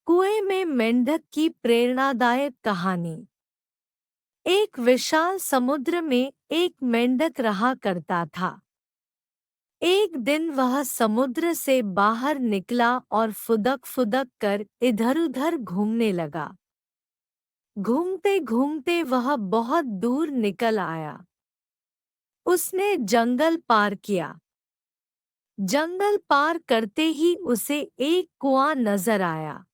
कुएं में मेंढक की प्रेरणादायक कहानी। एक विशाल समुद्र में एक मेंढक रहा करता था। एक दिन वह समुद्र से बाहर निकला और फुदक फुदक कर इधर-उधर घूमने लगा। घूमते घूमते वह बहुत दूर निकल आया। उसने जंगल पार किया। जंगल पार करते ही उसे एक कुआं नजर आया।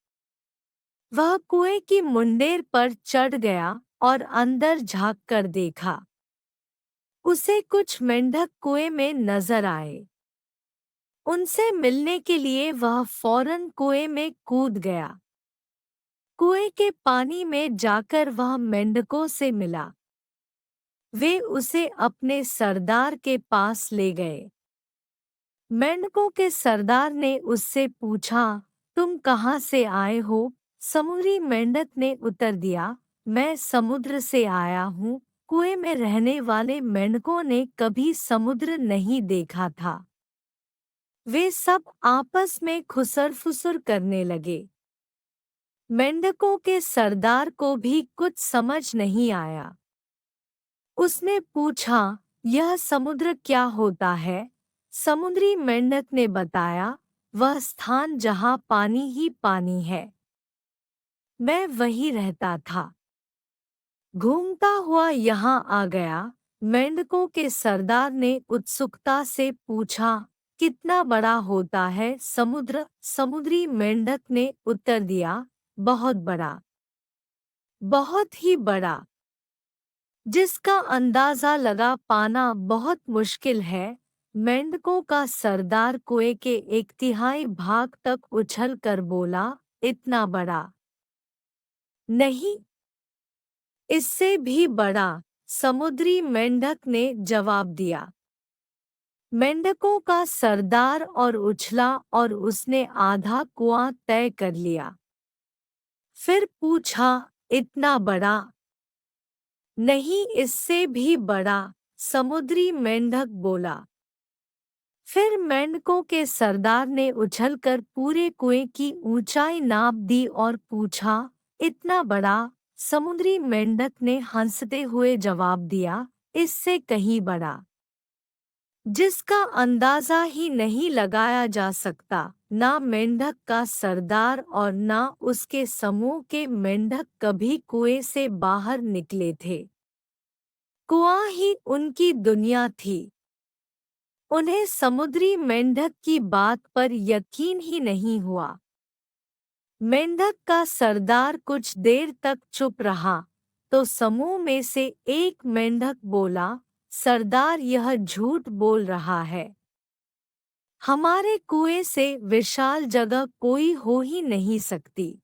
वह कुएं की मुंडेर पर चढ़ गया और अंदर झांक कर देखा। उसे कुछ मेंढक कुएं में नजर आए। उनसे मिलने के लिए वह फौरन कुएं में कूद गया। कुएं के पानी में जाकर वह मेंढकों से मिला। वे उसे अपने सरदार के पास ले गए। मेंढकों के सरदार ने उससे पूछा, तुम कहाँ से आए हो? समुद्री मेंढक ने उत्तर दिया, मैं समुद्र से आया हूँ। कुएं में रहने वाले मेंढकों ने कभी समुद्र नहीं देखा था। वे सब आपस में खुसर-फुसर करने लगे। मेंढकों के सरदार को भी कुछ समझ नहीं आया। उसने पूछा, यह समुद्र क्या होता है? समुद्री मेंढक ने बताया, वह स्थान जहाँ पानी ही पानी है। मैं वहीं रहता था। घूमता हुआ यहाँ आ गया। मेंढकों के सरदार ने उत्सुकता से पूछा, कितना बड़ा होता है समुद्र? समुद्री मेंढक ने उत्तर दिया, बहुत बड़ा, बहुत ही बड़ा, जिसका अंदाजा लगा पाना बहुत मुश्किल है। मेंढकों का सरदार कुएं के 1/3 भाग तक उछल कर बोला, इतना बड़ा नहीं, इससे भी बड़ा। समुद्री मेंढक ने जवाब दिया। मेंढकों का सरदार और उछला और उसने आधा कुआं तय कर लिया। फिर पूछा, इतना बड़ा नहीं, इससे भी बड़ा। समुद्री मेंढक बोला। फिर मेंढकों के सरदार ने उछलकर पूरे कुएं की ऊंचाई नाप दी और पूछा, इतना बड़ा? समुद्री मेंढक ने हंसते हुए जवाब दिया, इससे कहीं बड़ा, जिसका अंदाजा ही नहीं लगाया जा सकता। ना मेंढक का सरदार और ना उसके समूह के मेंढक कभी कुएं से बाहर निकले थे। कुआं ही उनकी दुनिया थी। उन्हें समुद्री मेंढक की बात पर यकीन ही नहीं हुआ। मेंढक का सरदार कुछ देर तक चुप रहा, तो समूह में से एक मेंढक बोला, सरदार यह झूठ बोल रहा है। हमारे कुएं से विशाल जगह कोई हो ही नहीं सकती।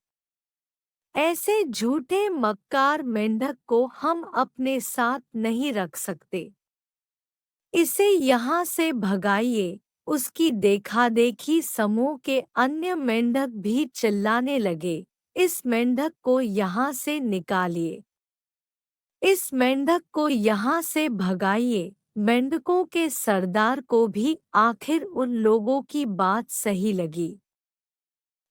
ऐसे झूठे मक्कार मेंढक को हम अपने साथ नहीं रख सकते। इसे यहाँ से भगाइए। उसकी देखा-देखी समूह के अन्य मेंढक भी चिल्लाने लगे, इस मेंढक को यहाँ से निकालिए, इस मेंढक को यहाँ से भगाइए। मेंढकों के सरदार को भी आखिर उन लोगों की बात सही लगी।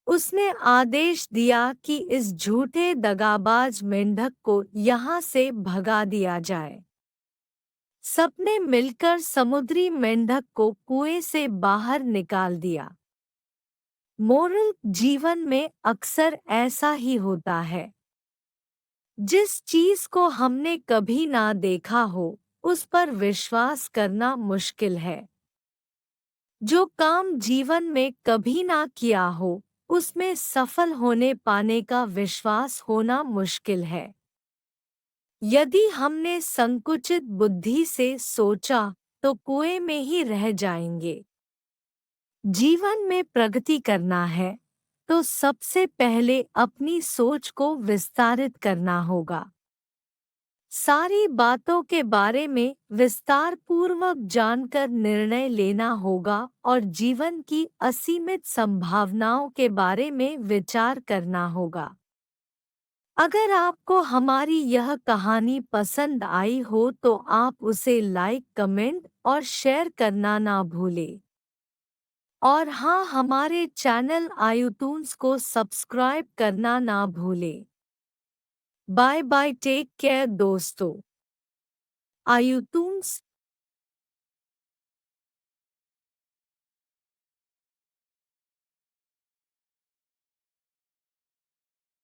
उसने आदेश दिया कि इस झूठे दगाबाज मेंढक को यहाँ से भगा दिया जाए। सबने मिलकर समुद्री मेंढक को कुएं से बाहर निकाल दिया। मोरल, जीवन में अक्सर ऐसा ही होता है। जिस चीज को हमने कभी ना देखा हो, उस पर विश्वास करना मुश्किल है। जो काम जीवन में कभी ना किया हो, उसमें सफल होने पाने का विश्वास होना मुश्किल है। यदि हमने संकुचित बुद्धि से सोचा तो कुएं में ही रह जाएंगे। जीवन में प्रगति करना है तो सबसे पहले अपनी सोच को विस्तारित करना होगा। सारी बातों के बारे में विस्तार पूर्वक जानकर निर्णय लेना होगा और जीवन की असीमित संभावनाओं के बारे में विचार करना होगा। अगर आपको हमारी यह कहानी पसंद आई हो तो आप उसे लाइक, कमेंट और शेयर करना ना भूलें। और हाँ, हमारे चैनल आयुटून्स को सब्सक्राइब करना ना भूलें। बाय बाय, टेक केयर दोस्तों। आयुटून्स